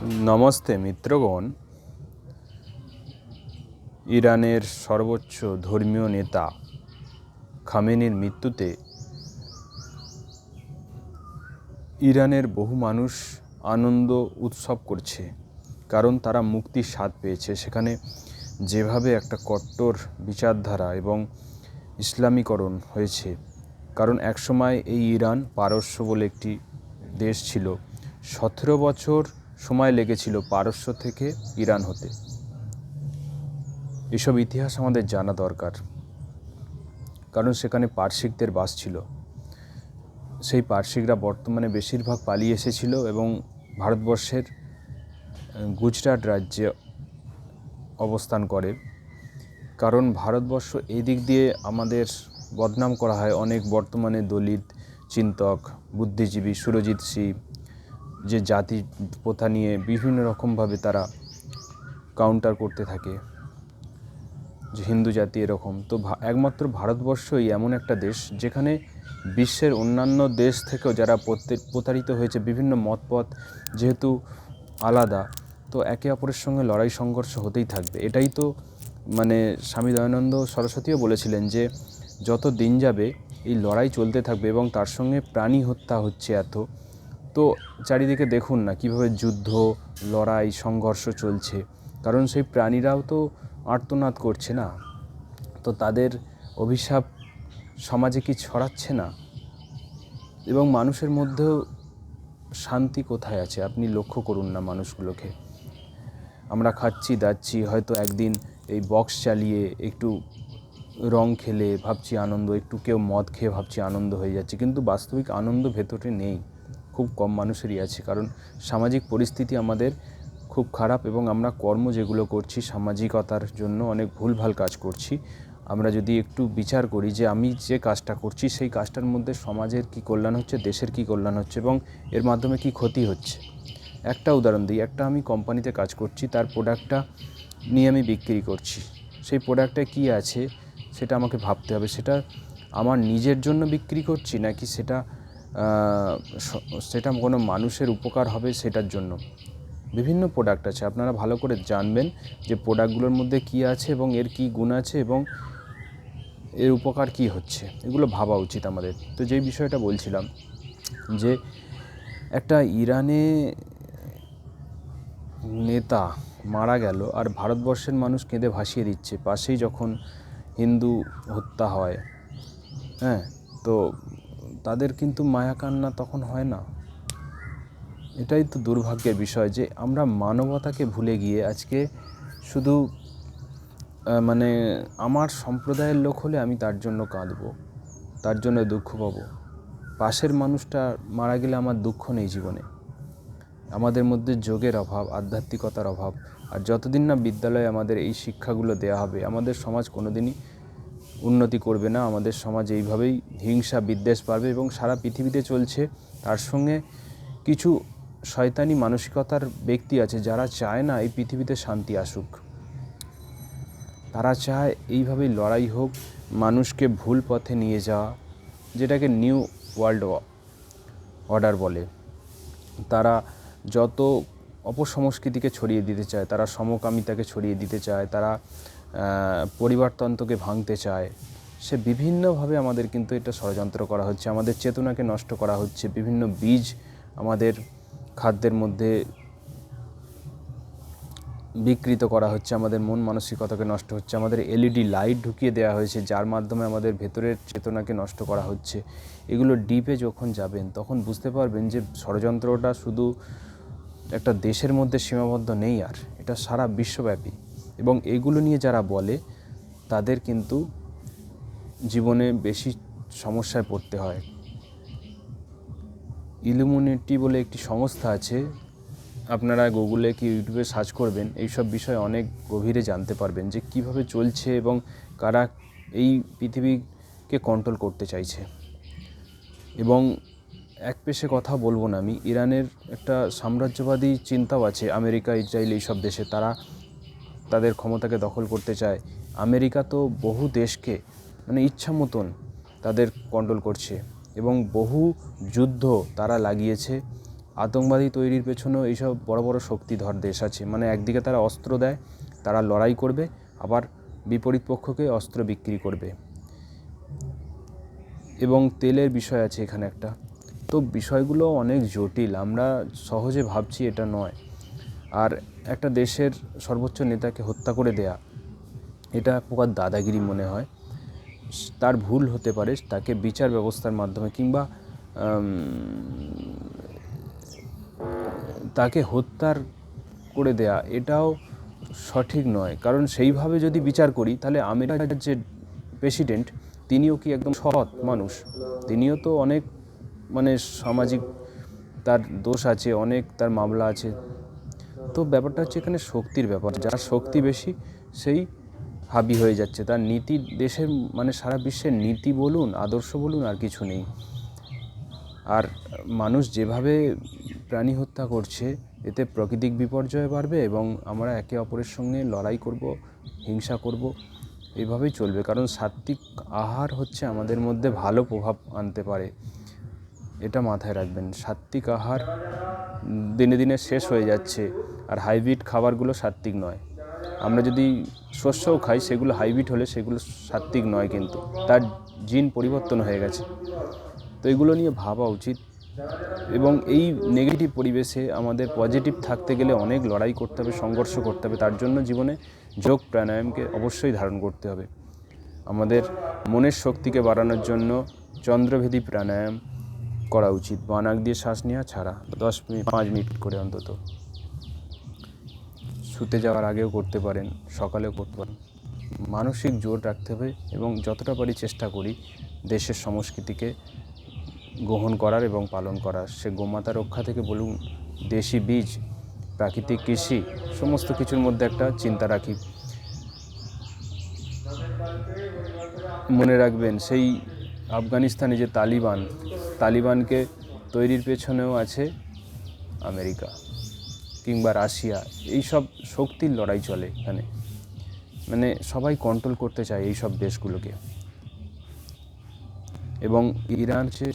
नमस्ते मित्रगण। ইরানের সর্বোচ্চ ধর্মীয় নেতা খামেনির মৃত্যুতে ইরানের বহু মানুষ আনন্দ উৎসব করছে, কারণ তারা মুক্তির স্বাদ পেয়েছে। সেখানে যেভাবে একটা কট্টর বিচারধারা এবং ইসলামীকরণ হয়েছে, কারণ একসময় এই ইরান পারস্য বলে একটি দেশ ছিল। 17 বছর সময় লেগেছিল পারস্য থেকে ইরান হতে। এসব ইতিহাস আমাদের জানা দরকার, কারণ সেখানে পারসিকদের বাস ছিল। সেই পারসিকরা বর্তমানে বেশিরভাগ পালিয়ে এসেছিল এবং ভারতবর্ষের গুজরাট রাজ্যে অবস্থান করে। কারণ ভারতবর্ষ এই দিক দিয়ে আমাদের বদনাম করা হয় অনেক বর্তমানে দলিত চিন্তক, বুদ্ধিজীবী, সুরজিৎ সিং, যে জাতি প্রথা নিয়ে বিভিন্ন রকমভাবে তারা কাউন্টার করতে থাকে যে হিন্দু জাতি এরকম। তো একমাত্র ভারতবর্ষই এমন একটা দেশ যেখানে বিশ্বের অন্যান্য দেশ থেকেও যারা প্রতারিত হয়েছে, বিভিন্ন মতপথ যেহেতু আলাদা, তো একে অপরের সঙ্গে লড়াই সংঘর্ষ হতেই থাকবে। এটাই তো মানে স্বামী দয়ানন্দ সরস্বতীও বলেছিলেন যে যত দিন যাবে এই লড়াই চলতে থাকবে এবং তার সঙ্গে প্রাণী হত্যা হচ্ছে এত। তো চারিদিকে দেখুন না কীভাবে যুদ্ধ, লড়াই, সংঘর্ষ চলছে, কারণ সেই প্রাণীরাও তো আর্তনাদ করছে না। তো তাদের অভিশাপ সমাজে কি ছড়াচ্ছে না? এবং মানুষের মধ্যেও শান্তি কোথায় আছে আপনি লক্ষ্য করুন না মানুষগুলোকে। আমরা খাচ্ছি দাচ্ছি, হয়তো একদিন এই বক্স চালিয়ে একটু রং খেলে ভাবছি আনন্দ, একটু কেউ মদ খেয়ে ভাবছি আনন্দ হয়ে যাচ্ছে, কিন্তু বাস্তবিক আনন্দ ভেতরে নেই, খুব কম মানুষেরই আছে। কারণ সামাজিক পরিস্থিতি আমাদের খুব খারাপ এবং আমরা কর্ম যেগুলো করছি সামাজিকতার জন্য অনেক ভুলভাল কাজ করছি। আমরা যদি একটু বিচার করি যে আমি যে কাজটা করছি সেই কাজটার মধ্যে সমাজের কি কল্যাণ হচ্ছে, দেশের কি কল্যাণ হচ্ছে এবং এর মাধ্যমে কি ক্ষতি হচ্ছে। একটা উদাহরণ দিই, একটা আমি কোম্পানিতে কাজ করছি, তার প্রোডাক্টটা নিয়ে আমি বিক্রি করছি। সেই প্রোডাক্টটা কি আছে সেটা আমাকে ভাবতে হবে, সেটা আমার নিজের জন্য বিক্রি করছি নাকি সেটা কোনো মানুষের উপকার হবে সেটার জন্য। বিভিন্ন প্রোডাক্ট আছে, আপনারা ভালো করে জানবেন যে প্রোডাক্টগুলোর মধ্যে কি আছে এবং এর কি গুণ আছে এবং এর উপকার কি হচ্ছে, এগুলো ভাবা উচিত আমাদের। তো যেই বিষয়টা বলছিলাম যে একটা ইরানে নেতা মারা গেল আর ভারতবর্ষের মানুষ কেঁদে ভাসিয়ে দিচ্ছে, পাশেই যখন হিন্দু হত্যা হয়, হ্যাঁ, তো তাদের কিন্তু মায়া কান্না তখন হয় না। এটাই তো দুর্ভাগ্যের বিষয় যে আমরা মানবতাকে ভুলে গিয়ে আজকে শুধু মানে আমার সম্প্রদায়ের লোক হলে আমি তার জন্য কাঁদবো, তার জন্য দুঃখ পাবো। পাশের মানুষটা মারা গেলে আমার দুঃখ নেই জীবনে। আমাদের মধ্যে যোগের অভাব, আধ্যাত্মিকতার অভাব। আর যতদিন না বিদ্যালয়ে আমাদের এই শিক্ষাগুলো দেওয়া হবে, আমাদের সমাজ কোনোদিনই উন্নতি করবে না। আমাদের সমাজ এইভাবেই হিংসা বিদ্বেষ বাড়বে এবং সারা পৃথিবীতে চলছে। তার সঙ্গে কিছু শয়তানি মানসিকতার ব্যক্তি আছে যারা চায় না এই পৃথিবীতে শান্তি আসুক। তারা চায় এইভাবেই লড়াই হোক, মানুষকে ভুল পথে নিয়ে যাওয়া, যেটাকে নিউ ওয়ার্ল্ড অর্ডার বলে। তারা যত অপসংস্কৃতিকে ছড়িয়ে দিতে চায়, তারা সমকামিতাকে ছড়িয়ে দিতে চায়, তারা পরিবারতন্ত্রকে ভাঙতে চায়। সে বিভিন্নভাবে আমাদের কিন্তু এটা ষড়যন্ত্র করা হচ্ছে, আমাদের চেতনাকে নষ্ট করা হচ্ছে, বিভিন্ন বীজ আমাদের খাদ্যের মধ্যে বিকৃত করা হচ্ছে, আমাদের মন মানসিকতাকে নষ্ট হচ্ছে, আমাদের এলইডি লাইট ঢুকিয়ে দেওয়া হয়েছে যার মাধ্যমে আমাদের ভেতরের চেতনাকে নষ্ট করা হচ্ছে। এগুলো ডিপে যখন যাবেন তখন বুঝতে পারবেন যে ষড়যন্ত্রটা শুধু একটা দেশের মধ্যে সীমাবদ্ধ নেই, আর এটা সারা বিশ্বব্যাপী। এবং এগুলো নিয়ে যারা বলে তাদের কিন্তু জীবনে বেশি সমস্যায় পড়তে হয়। ইলুমিনেটি বলে একটি সংস্থা আছে, আপনারা গুগলে কি ইউটিউবে সার্চ করবেন, এইসব বিষয়ে অনেক গভীরে জানতে পারবেন যে কিভাবে চলছে এবং কারা এই পৃথিবীকে কন্ট্রোল করতে চাইছে। এবং এক পেশে কথা বলবো না আমি, ইরানের একটা সাম্রাজ্যবাদী চিন্তাও আছে, আমেরিকা, ইসরায়েল এইসব দেশে তারা তাদের ক্ষমতাকে দখল করতে চায়। আমেরিকা তো বহু দেশকে মানে ইচ্ছা মতন তাদের কন্ট্রোল করছে এবং বহু যুদ্ধ তারা লাগিয়েছে আতঙ্কবাদী তৈরির পেছনেও এইসব বড় বড় শক্তিধর দেশ আছে। মানে একদিকে তারা অস্ত্র দেয়, তারা লড়াই করবে, আবার বিপরীত পক্ষকে অস্ত্র বিক্রি করবে। এবং তেলের বিষয় আছে এখানে একটা। তো বিষয়গুলো অনেক জটিল, আমরা সহজে ভাবছি এটা নয়। আর একটা দেশের সর্বোচ্চ নেতাকে হত্যা করে দেয়া, এটা এক প্রকার দাদাগিরি মনে হয়। তার ভুল হতে পারে, তাকে বিচার ব্যবস্থার মাধ্যমে কিংবা তাকে হত্যার করে দেয়া, এটাও সঠিক নয়। কারণ সেইভাবে যদি বিচার করি তাহলে আমেরিকার যে প্রেসিডেন্ট, তিনিও কি একদম সৎ মানুষ? তিনিও তো অনেক মানে সামাজিক তার দোষ আছে, অনেক তার মামলা আছে। তো ব্যাপারটা হচ্ছে এখানে শক্তির ব্যাপার। যার শক্তি বেশি সেই হাবি হয়ে যাচ্ছে। তার নীতি দেশের মানে সারা বিশ্বের নীতি বলুন, আদর্শ বলুন, আর কিছু নেই। আর মানুষ যেভাবে প্রাণী হত্যা করছে, এতে প্রাকৃতিক বিপর্যয় বাড়বে এবং আমরা একে অপরের সঙ্গে লড়াই করব, হিংসা করব, এইভাবেই চলবে। কারণ সাত্ত্বিক আহার হচ্ছে আমাদের মধ্যে ভালো প্রভাব আনতে পারে, এটা মাথায় রাখবেন। সাত্ত্বিক আহার দিনে দিনে শেষ হয়ে যাচ্ছে, আর হাইব্রিড খাবারগুলো সাত্ত্বিক নয়। আমরা যদি শস্যও খাই, সেগুলো হাইব্রিড হলে সেগুলো সাত্ত্বিক নয়, কিন্তু তার জিন পরিবর্তন হয়ে গেছে। তো এগুলো নিয়ে ভাবা উচিত। এবং এই নেগেটিভ পরিবেশে আমাদের পজিটিভ থাকতে গেলে অনেক লড়াই করতে হবে, সংঘর্ষ করতে হবে। তার জন্য জীবনে যোগ প্রাণায়ামকে অবশ্যই ধারণ করতে হবে। আমাদের মনের শক্তিকে বাড়ানোর জন্য চন্দ্রভেদী প্রাণায়াম করা উচিত। বানাক দিয়ে শ্বাস নেওয়া ছাড়া 5 মিনিট করে অন্তত। শুতে যাওয়ার আগেও করতে পারেন, সকালেও করতে পারেন। মানসিক জোর রাখতে হবে এবং যতটা পারি চেষ্টা করি দেশের সংস্কৃতিকে গ্রহণ করার এবং পালন করার। সে গোমাতা রক্ষা থেকে বলুন, দেশি বীজ, প্রাকৃতিক কৃষি, সমস্ত কিছুর মধ্যে একটা চিন্তা রাখি। মনে রাখবেন সেই আফগানিস্তানে যে তালিবানকে তৈরির পেছনেও আছে আমেরিকা কিংবা রাশিয়া। এই সব শক্তির লড়াই চলে এখানে। মানে সবাই কন্ট্রোল করতে চায় এই সব দেশগুলোকে। এবং ইরান হচ্ছে